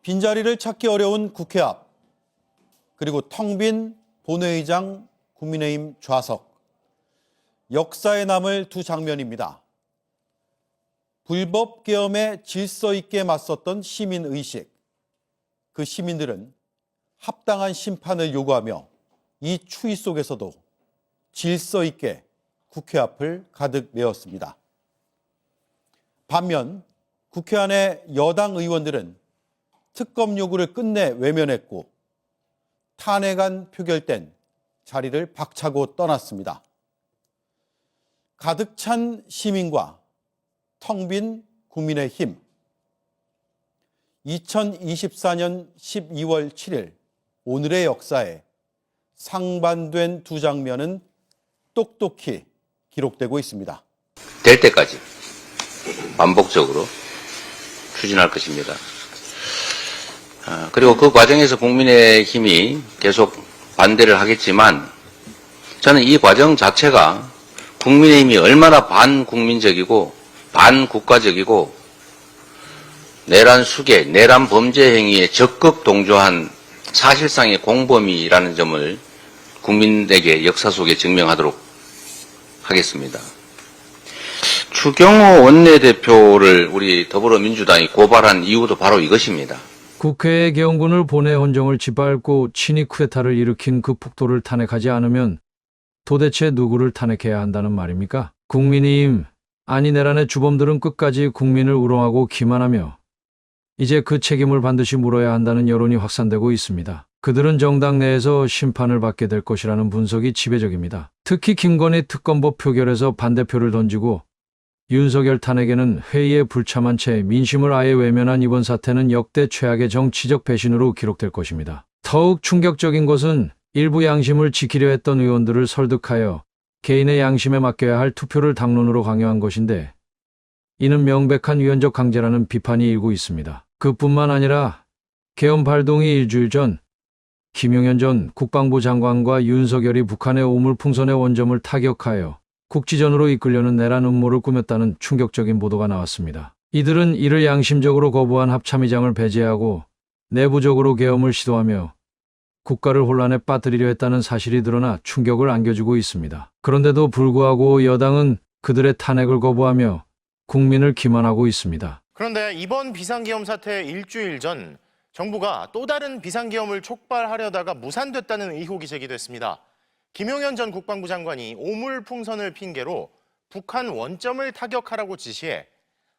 빈자리를 찾기 어려운 국회 앞, 그리고 텅 빈 본회의장 국민의힘 좌석. 역사에 남을 두 장면입니다. 불법 계엄에 질서 있게 맞섰던 시민의식. 그 시민들은 합당한 심판을 요구하며 이 추위 속에서도 질서 있게 국회 앞을 가득 메웠습니다. 반면 국회 안의 여당 의원들은 특검 요구를 끝내 외면했고 탄핵안 표결된 자리를 박차고 떠났습니다. 가득 찬 시민과 텅 빈 국민의힘. 2024년 12월 7일 오늘의 역사에 상반된 두 장면은 똑똑히 기록되고 있습니다. 될 때까지 반복적으로 추진할 것입니다. 그리고 그 과정에서 국민의힘이 계속 반대를 하겠지만 저는 이 과정 자체가 국민의힘이 얼마나 반국민적이고 반국가적이고 내란 수괴, 내란 범죄 행위에 적극 동조한 사실상의 공범이라는 점을 국민에게 역사 속에 증명하도록 하겠습니다. 추경호 원내대표를 우리 더불어민주당이 고발한 이유도 바로 이것입니다. 국회에 계엄군을 보내 헌정을 짓밟고 친위 쿠데타를 일으킨 그 폭도를 탄핵하지 않으면 도대체 누구를 탄핵해야 한다는 말입니까? 국민의힘, 아니 내란의 주범들은 끝까지 국민을 우롱하고 기만하며 이제 그 책임을 반드시 물어야 한다는 여론이 확산되고 있습니다. 그들은 정당 내에서 심판을 받게 될 것이라는 분석이 지배적입니다. 특히 김건희 특검법 표결에서 반대표를 던지고 윤석열 탄핵에는 회의에 불참한 채 민심을 아예 외면한 이번 사태는 역대 최악의 정치적 배신으로 기록될 것입니다. 더욱 충격적인 것은 일부 양심을 지키려 했던 의원들을 설득하여 개인의 양심에 맡겨야 할 투표를 당론으로 강요한 것인데 이는 명백한 위헌적 강제라는 비판이 일고 있습니다. 그뿐만 아니라 계엄 발동이 일주일 전 김용현 전 국방부 장관과 윤석열이 북한의 오물풍선의 원점을 타격하여 국지전으로 이끌려는 내란 음모를 꾸몄다는 충격적인 보도가 나왔습니다. 이들은 이를 양심적으로 거부한 합참의장을 배제하고 내부적으로 계엄을 시도하며 국가를 혼란에 빠뜨리려 했다는 사실이 드러나 충격을 안겨주고 있습니다. 그런데도 불구하고 여당은 그들의 탄핵을 거부하며 국민을 기만하고 있습니다. 그런데 이번 비상계엄 사태 일주일 전 정부가 또 다른 비상계엄을 촉발하려다가 무산됐다는 의혹이 제기됐습니다. 김용현 전 국방부 장관이 오물풍선을 핑계로 북한 원점을 타격하라고 지시해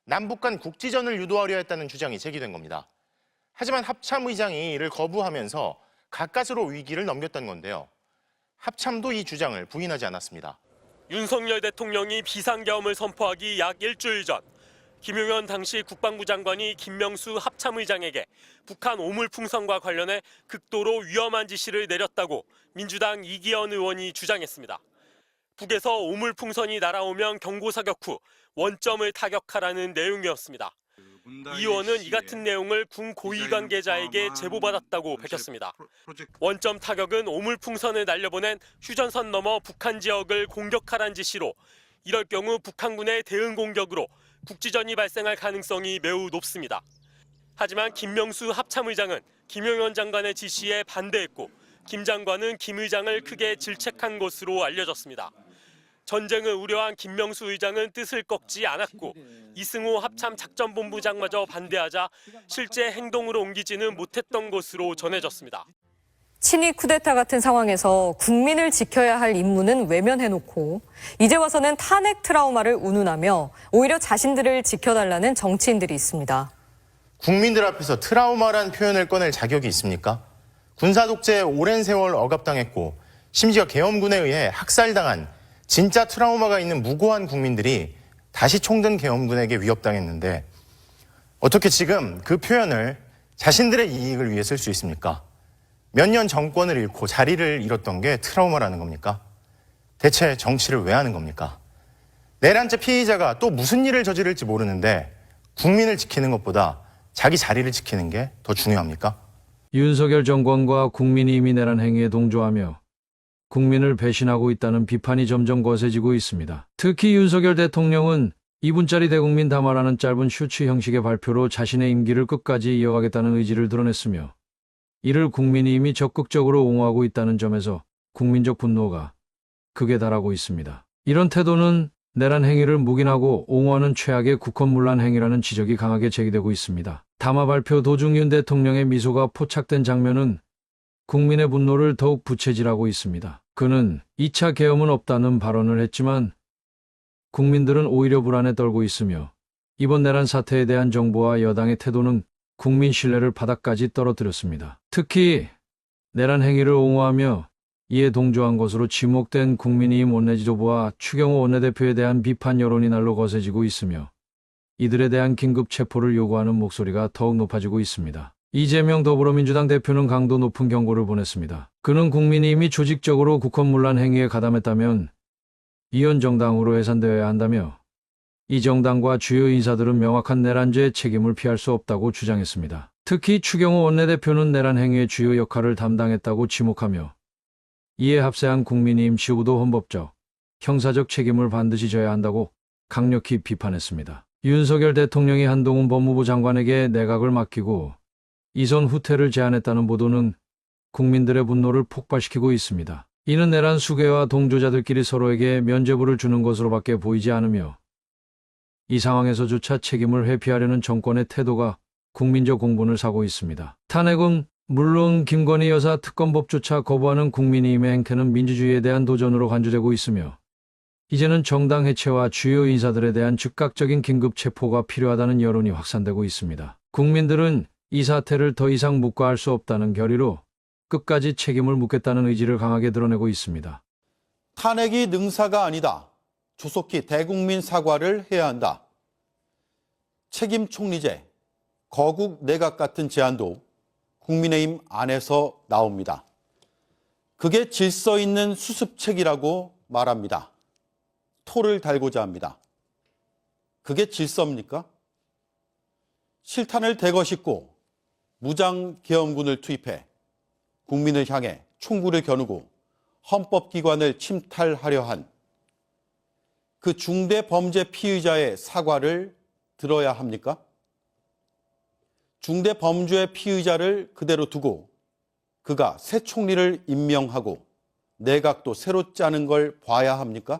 남북 간 국지전을 유도하려 했다는 주장이 제기된 겁니다. 하지만 합참의장이 이를 거부하면서 가까스로 위기를 넘겼다는 건데요. 합참도 이 주장을 부인하지 않았습니다. 윤석열 대통령이 비상계엄을 선포하기 약 일주일 전 김용현 당시 국방부 장관이 김명수 합참의장에게 북한 오물풍선과 관련해 극도로 위험한 지시를 내렸다고 민주당 이기현 의원이 주장했습니다. 북에서 오물풍선이 날아오면 경고사격 후 원점을 타격하라는 내용이었습니다. 이 의원은 이 같은 내용을 군 고위 관계자에게 제보받았다고 밝혔습니다. 원점 타격은 오물풍선을 날려보낸 휴전선 넘어 북한 지역을 공격하란 지시로 이럴 경우 북한군의 대응 공격으로 국지전이 발생할 가능성이 매우 높습니다. 하지만 김명수 합참의장은 김용현 장관의 지시에 반대했고 김 장관은 김 의장을 크게 질책한 것으로 알려졌습니다. 전쟁을 우려한 김명수 의장은 뜻을 꺾지 않았고 이승호 합참 작전본부장마저 반대하자 실제 행동으로 옮기지는 못했던 것으로 전해졌습니다. 친위 쿠데타 같은 상황에서 국민을 지켜야 할 임무는 외면해놓고 이제 와서는 탄핵 트라우마를 운운하며 오히려 자신들을 지켜달라는 정치인들이 있습니다. 국민들 앞에서 트라우마란 표현을 꺼낼 자격이 있습니까? 군사 독재에 오랜 세월 억압당했고 심지어 계엄군에 의해 학살당한 진짜 트라우마가 있는 무고한 국민들이 다시 총든 계엄군에게 위협당했는데 어떻게 지금 그 표현을 자신들의 이익을 위해 쓸 수 있습니까? 몇 년 정권을 잃고 자리를 잃었던 게 트라우마라는 겁니까? 대체 정치를 왜 하는 겁니까? 내란죄 피의자가 또 무슨 일을 저지를지 모르는데 국민을 지키는 것보다 자기 자리를 지키는 게 더 중요합니까? 윤석열 정권과 국민의힘이 내란 행위에 동조하며 국민을 배신하고 있다는 비판이 점점 거세지고 있습니다. 특히 윤석열 대통령은 2분짜리 대국민 담화라는 짧은 쇼츠 형식의 발표로 자신의 임기를 끝까지 이어가겠다는 의지를 드러냈으며 이를 국민이 이미 적극적으로 옹호하고 있다는 점에서 국민적 분노가 극에 달하고 있습니다. 이런 태도는 내란 행위를 묵인하고 옹호하는 최악의 국헌문란 행위라는 지적이 강하게 제기되고 있습니다. 담화 발표 도중 윤 대통령의 미소가 포착된 장면은 국민의 분노를 더욱 부채질하고 있습니다. 그는 2차 계엄은 없다는 발언을 했지만 국민들은 오히려 불안에 떨고 있으며 이번 내란 사태에 대한 정부와 여당의 태도는 국민 신뢰를 바닥까지 떨어뜨렸습니다. 특히 내란 행위를 옹호하며 이에 동조한 것으로 지목된 국민의힘 원내지도부와 추경호 원내대표에 대한 비판 여론이 날로 거세지고 있으며 이들에 대한 긴급 체포를 요구하는 목소리가 더욱 높아지고 있습니다. 이재명 더불어민주당 대표는 강도 높은 경고를 보냈습니다. 그는 국민의힘이 조직적으로 국헌문란 행위에 가담했다면 이현 정당으로 해산되어야 한다며 이 정당과 주요 인사들은 명확한 내란죄의 책임을 피할 수 없다고 주장했습니다. 특히 추경호 원내대표는 내란 행위의 주요 역할을 담당했다고 지목하며 이에 합세한 국민의힘 지도부도 헌법적, 형사적 책임을 반드시 져야 한다고 강력히 비판했습니다. 윤석열 대통령이 한동훈 법무부 장관에게 내각을 맡기고 이선 후퇴를 제안했다는 보도는 국민들의 분노를 폭발시키고 있습니다. 이는 내란 수괴와 동조자들끼리 서로에게 면죄부를 주는 것으로밖에 보이지 않으며 이 상황에서조차 책임을 회피하려는 정권의 태도가 국민적 공분을 사고 있습니다. 탄핵은 물론 김건희 여사 특검법조차 거부하는 국민의힘의 행태는 민주주의에 대한 도전으로 간주되고 있으며 이제는 정당 해체와 주요 인사들에 대한 즉각적인 긴급 체포가 필요하다는 여론이 확산되고 있습니다. 국민들은 이 사태를 더 이상 묵과할 수 없다는 결의로 끝까지 책임을 묻겠다는 의지를 강하게 드러내고 있습니다. 탄핵이 능사가 아니다. 조속히 대국민 사과를 해야 한다. 책임 총리제, 거국 내각 같은 제안도 국민의힘 안에서 나옵니다. 그게 질서 있는 수습책이라고 말합니다. 토를 달고자 합니다. 그게 질서입니까? 실탄을 대거 싣고 무장계엄군을 투입해 국민을 향해 총구를 겨누고 헌법기관을 침탈하려 한 그 중대 범죄 피의자의 사과를 들어야 합니까? 중대 범죄 피의자를 그대로 두고 그가 새 총리를 임명하고 내각도 새로 짜는 걸 봐야 합니까?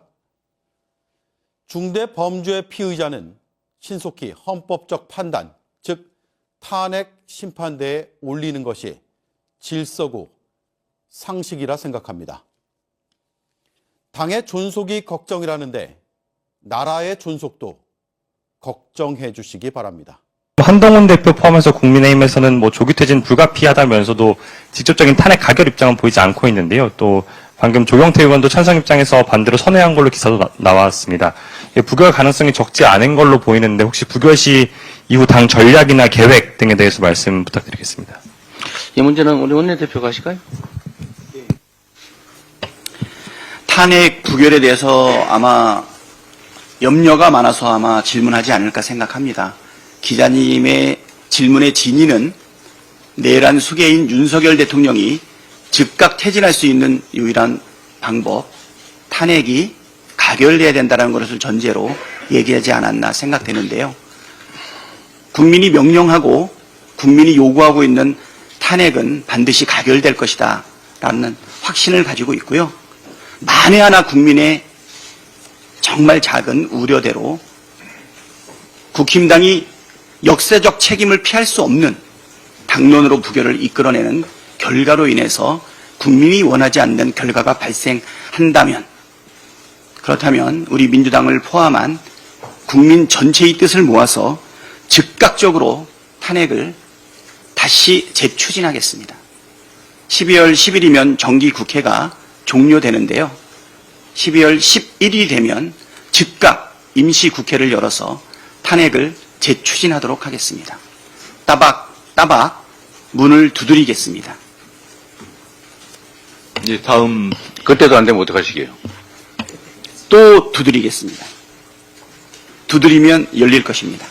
중대 범죄 피의자는 신속히 헌법적 판단, 즉 탄핵 심판대에 올리는 것이 질서고 상식이라 생각합니다. 당의 존속이 걱정이라는데 나라의 존속도 걱정해 주시기 바랍니다. 한동훈 대표 포함해서 국민의힘에서는 조기 퇴진 불가피하다면서도 직접적인 탄핵 가결 입장은 보이지 않고 있는데요. 또 방금 조경태 의원도 찬성 입장에서 반대로 선회한 걸로 기사도 나왔습니다. 부결 가능성이 적지 않은 걸로 보이는데 혹시 부결 시 이후 당 전략이나 계획 등에 대해서 말씀 부탁드리겠습니다. 이 문제는 우리 원내대표가 하실까요? 탄핵 부결에 대해서 아마 염려가 많아서 아마 질문하지 않을까 생각합니다. 기자님의 질문의 진위는 내란 수괴인 윤석열 대통령이 즉각 퇴진할 수 있는 유일한 방법, 탄핵이 가결돼야 된다는 것을 전제로 얘기하지 않았나 생각되는데요. 국민이 명령하고 국민이 요구하고 있는 탄핵은 반드시 가결될 것이다 라는 확신을 가지고 있고요. 만에 하나 국민의 정말 작은 우려대로 국힘당이 역사적 책임을 피할 수 없는 당론으로 부결을 이끌어내는 결과로 인해서 국민이 원하지 않는 결과가 발생한다면, 그렇다면 우리 민주당을 포함한 국민 전체의 뜻을 모아서 즉각적으로 탄핵을 다시 재추진하겠습니다. 12월 10일이면 정기국회가 종료되는데요. 12월 11일이 되면 즉각 임시국회를 열어서 탄핵을 재추진하도록 하겠습니다. 따박따박 문을 두드리겠습니다. 이제 다음 그때도 안 되면 어떡하시게요? 또 두드리겠습니다. 두드리면 열릴 것입니다.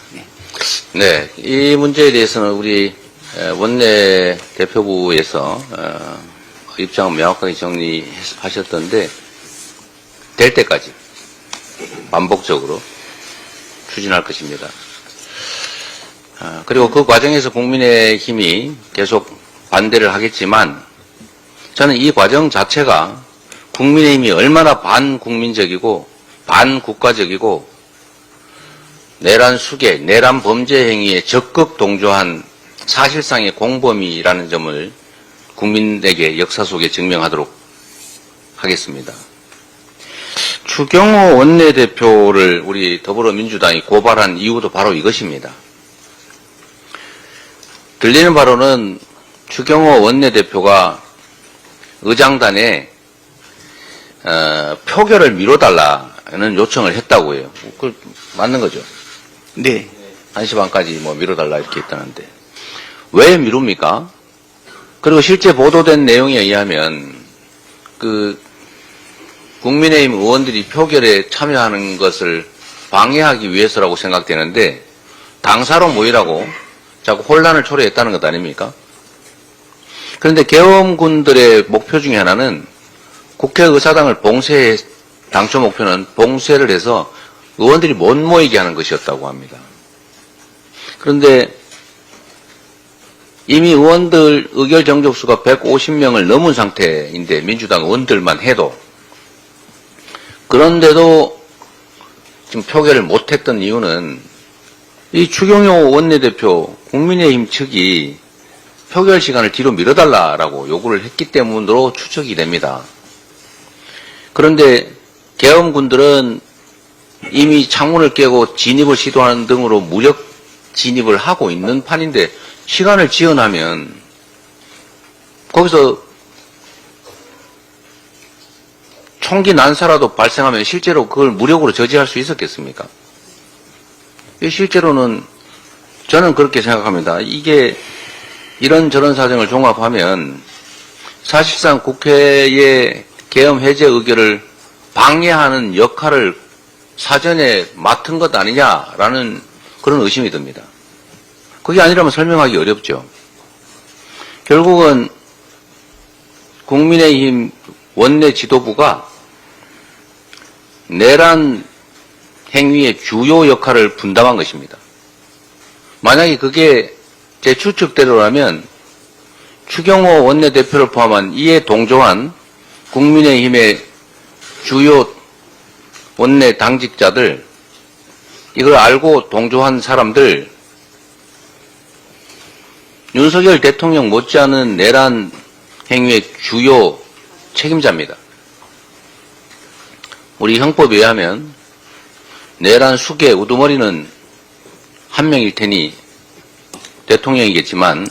네, 이 문제에 대해서는 우리 원내 대표부에서 입장을 명확하게 정리하셨던데 될 때까지 반복적으로 추진할 것입니다. 그리고 그 과정에서 국민의힘이 계속 반대를 하겠지만 저는 이 과정 자체가 국민의힘이 얼마나 반국민적이고 반국가적이고 내란 수괴, 내란 범죄 행위에 적극 동조한 사실상의 공범이라는 점을 국민에게 역사 속에 증명하도록 하겠습니다. 추경호 원내대표를 우리 더불어민주당이 고발한 이유도 바로 이것입니다. 들리는 바로는 추경호 원내대표가 의장단에 표결을 미뤄달라는 요청을 했다고 해요. 그 맞는 거죠? 네. 1시 반까지 뭐 미뤄달라 이렇게 했다는데 왜 미룹니까? 그리고 실제 보도된 내용에 의하면 그 국민의힘 의원들이 표결에 참여하는 것을 방해하기 위해서라고 생각되는데 당사로 모이라고 자꾸 혼란을 초래했다는 것 아닙니까? 그런데 계엄군들의 목표 중에 하나는 국회의사당을 봉쇄해 당초 목표는 봉쇄를 해서 의원들이 못 모이게 하는 것이었다고 합니다. 그런데 이미 의원들 의결 정족수가 150명을 넘은 상태인데 민주당 의원들만 해도 그런데도 지금 표결을 못했던 이유는 이 추경호 원내대표 국민의힘 측이 표결 시간을 뒤로 미뤄달라라고 요구를 했기 때문으로 추측이 됩니다. 그런데 계엄군들은 이미 창문을 깨고 진입을 시도하는 등으로 무력 진입을 하고 있는 판인데 시간을 지연하면 거기서 총기 난사라도 발생하면 실제로 그걸 무력으로 저지할 수 있었겠습니까? 실제로는 저는 그렇게 생각합니다. 이게 이런저런 사정을 종합하면 사실상 국회의 계엄 해제 의결을 방해하는 역할을 사전에 맡은 것 아니냐라는 그런 의심이 듭니다. 그게 아니라면 설명하기 어렵죠. 결국은 국민의힘 원내 지도부가 내란 행위의 주요 역할을 분담한 것입니다. 만약에 그게 제 추측대로라면 추경호 원내대표를 포함한 이에 동조한 국민의힘의 주요 원내 당직자들, 이걸 알고 동조한 사람들, 윤석열 대통령 못지않은 내란 행위의 주요 책임자입니다. 우리 형법에 의하면 내란 수괴 우두머리는 한 명일 테니 대통령이겠지만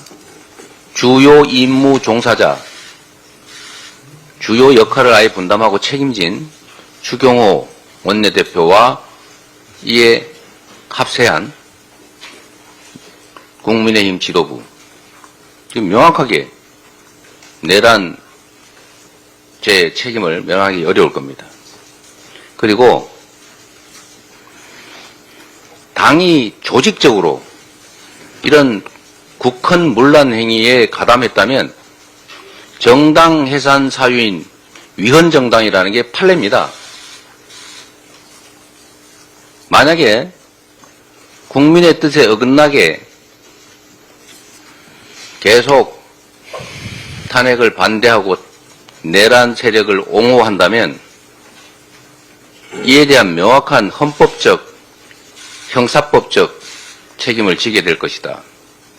주요 임무 종사자, 주요 역할을 아예 분담하고 책임진 추경호 원내대표와 이에 합세한 국민의힘 지도부, 지금 명확하게 내란 제 책임을 명하기 어려울 겁니다. 그리고 당이 조직적으로 이런 국헌 문란 행위에 가담했다면 정당 해산 사유인 위헌정당이라는 게 판례입니다. 만약에 국민의 뜻에 어긋나게 계속 탄핵을 반대하고 내란 세력을 옹호한다면 이에 대한 명확한 헌법적, 형사법적 책임을 지게 될 것이다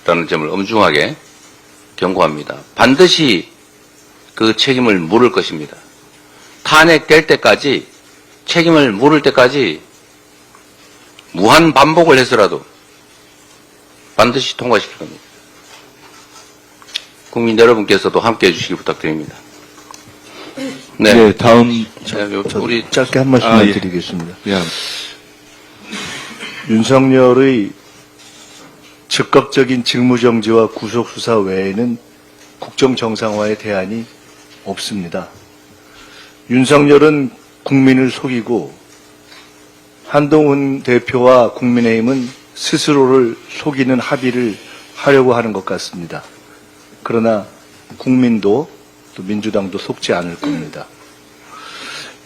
라는 점을 엄중하게 경고합니다. 반드시 그 책임을 물을 것입니다. 탄핵될 때까지, 책임을 물을 때까지 무한 반복을 해서라도 반드시 통과시킬 겁니다. 국민 여러분께서도 함께해 주시기 부탁드립니다. 네, 다음 우리 짧게 한 말씀만 예. 드리겠습니다. 윤석열의 적극적인 직무정지와 구속수사 외에는 국정정상화의 대안이 없습니다. 윤석열은 국민을 속이고 한동훈 대표와 국민의힘은 스스로를 속이는 합의를 하려고 하는 것 같습니다. 그러나 국민도 또 민주당도 속지 않을 겁니다.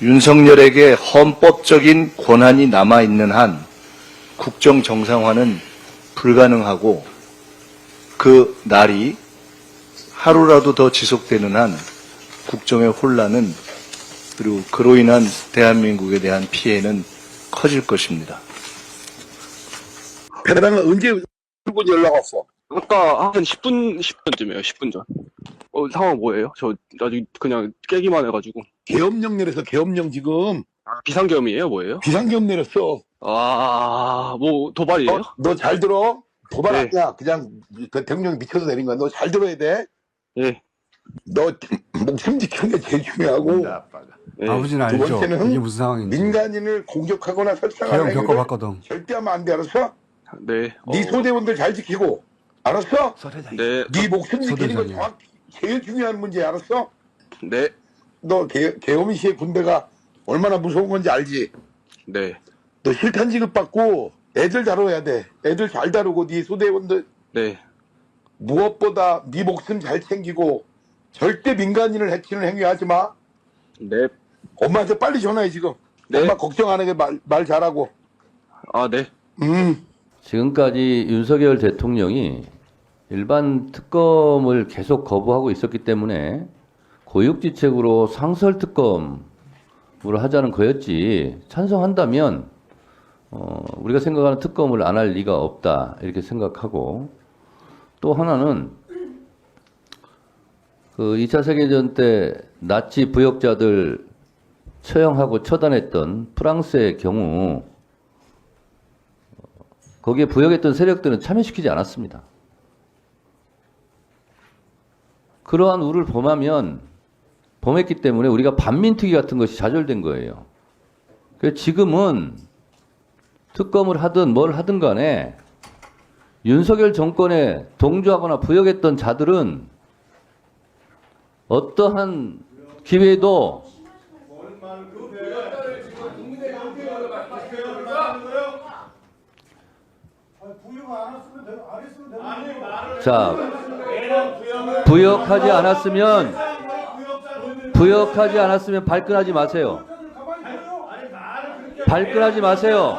윤석열에게 헌법적인 권한이 남아있는 한 국정 정상화는 불가능하고 그 날이 하루라도 더 지속되는 한 국정의 혼란은 그리고 그로 인한 대한민국에 대한 피해는 커질 것입니다. 배당은 언제 출근 연락 왔어? 아까 한 10분쯤이에요. 10분 전. 상황 뭐예요? 저 아직 그냥 깨기만 해가지고. 계엄령 내려서 계엄령 지금 비상계엄이에요? 뭐예요? 비상계엄 내렸어. 뭐 도발이에요? 너 잘 들어? 도발 네. 아니야. 그냥 그 대통령이 미쳐서 내린 거야. 너 잘 들어야 돼. 예. 너 목숨 지키는 게 제일 중요하고 예. 아버지는 두 알죠. 번째는 이게 무슨 상황인지. 민간인을 공격하거나 설상하는 계엄 행위를 겪어봤거든. 절대 하면 안 돼. 알았어? 네. 네 소대원들 잘 지키고. 알았어? 네. 네 목숨 지키는 거 소대장이요. 정확히 제일 중요한 문제. 알았어? 네. 너 계엄 시에 군대가 얼마나 무서운 건지 알지? 네. 너 실탄 지급받고 애들 다뤄야 돼. 애들 잘 다루고 네 소대원들 네. 무엇보다 네 목숨 잘 챙기고 절대 민간인을 해치는 행위 하지 마. 네. 엄마한테 빨리 전화해 지금. 네. 엄마 걱정 안 하게 말 잘하고. 네. 지금까지 윤석열 대통령이 일반 특검을 계속 거부하고 있었기 때문에 고육지책으로 상설특검을 하자는 거였지, 찬성한다면 우리가 생각하는 특검을 안 할 리가 없다 이렇게 생각하고, 또 하나는 그 2차 세계대전 때 나치 부역자들 처형하고 처단했던 프랑스의 경우 거기에 부역했던 세력들은 참여시키지 않았습니다. 그러한 우를 범했기 때문에 우리가 반민특위 같은 것이 좌절된 거예요. 그래서 지금은 특검을 하든 뭘 하든 간에 윤석열 정권에 동조하거나 부역했던 자들은 어떠한 기회도 자, 부역하지 않았으면 발끈하지 마세요. 발끈하지 마세요.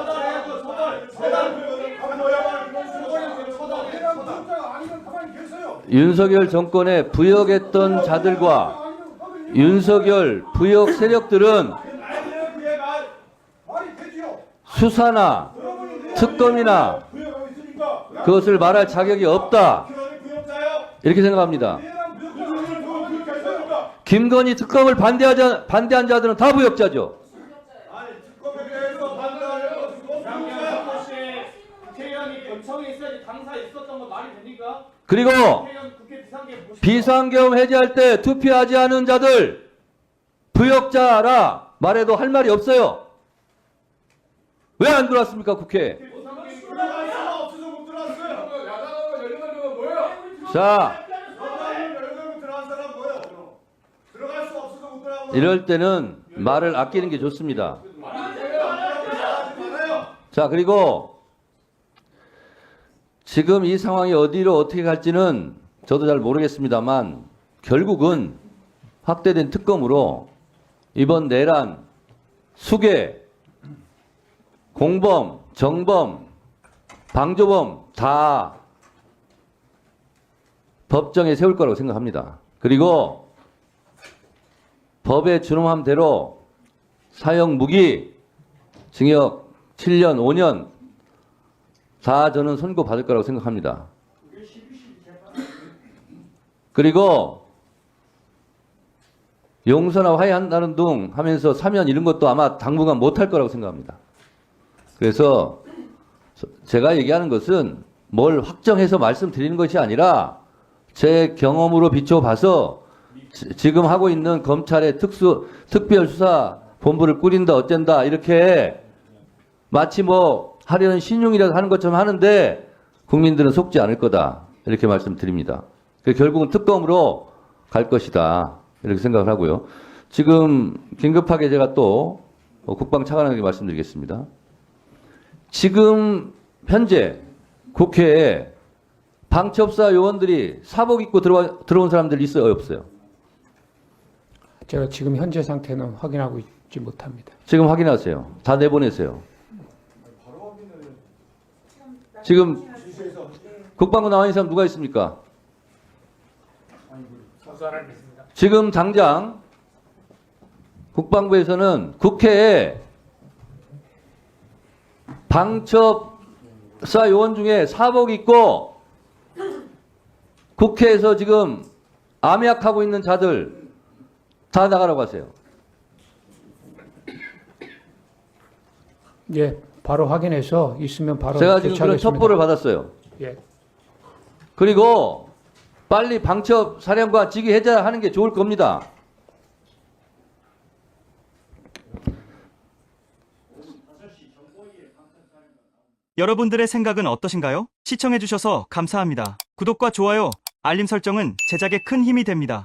윤석열 정권에 부역했던 자들과 윤석열 부역 세력들은 수사나 특검이나 그것을 말할 자격이 없다, 이렇게 생각합니다. 김건희 특검을 반대한 자들은 다 부역자죠. 그리고 비상계엄 해제할 때 투표하지 않은 자들 부역자라 말해도 할 말이 없어요. 왜 안 들어왔습니까, 국회에? 자, 이럴 때는 말을 아끼는 게 좋습니다. 자, 그리고 지금 이 상황이 어디로 어떻게 갈지는 저도 잘 모르겠습니다만 결국은 확대된 특검으로 이번 내란, 수괴, 공범, 정범, 방조범 다 법정에 세울 거라고 생각합니다. 그리고 법에 준엄한 대로 사형 무기, 징역 7년, 5년 다 저는 선고받을 거라고 생각합니다. 그리고 용서나 화해한다는 둥 하면서 사면 이런 것도 아마 당분간 못할 거라고 생각합니다. 그래서 제가 얘기하는 것은 뭘 확정해서 말씀드리는 것이 아니라 제 경험으로 비춰봐서 지금 하고 있는 검찰의 특별수사본부를 꾸린다 어쩐다 이렇게 마치 뭐 하려는 신용이라도 하는 것처럼 하는데 국민들은 속지 않을 거다 이렇게 말씀드립니다. 결국은 특검으로 갈 것이다 이렇게 생각을 하고요. 지금 긴급하게 제가 또 국방차관에게 말씀드리겠습니다. 지금 현재 국회에 방첩사 요원들이 사복 입고 들어온 사람들 있어요, 없어요? 제가 지금 현재 상태는 확인하고 있지 못합니다. 지금 확인하세요. 다 내보내세요. 지금 국방부 나와 있는 사람 누가 있습니까? 지금 당장 국방부에서는 국회에 방첩사 요원 중에 사복 입고 국회에서 지금 암약하고 있는 자들 다 나가라고 하세요. 예, 바로 확인해서 있으면 바로 제가 지금 그런 조치하겠습니다. 첩보를 받았어요. 예. 그리고 빨리 방첩 사령관 직위 해제하는 게 좋을 겁니다. 여러분들의 생각은 어떠신가요? 시청해주셔서 감사합니다. 구독과 좋아요, 알림 설정은 제작에 큰 힘이 됩니다.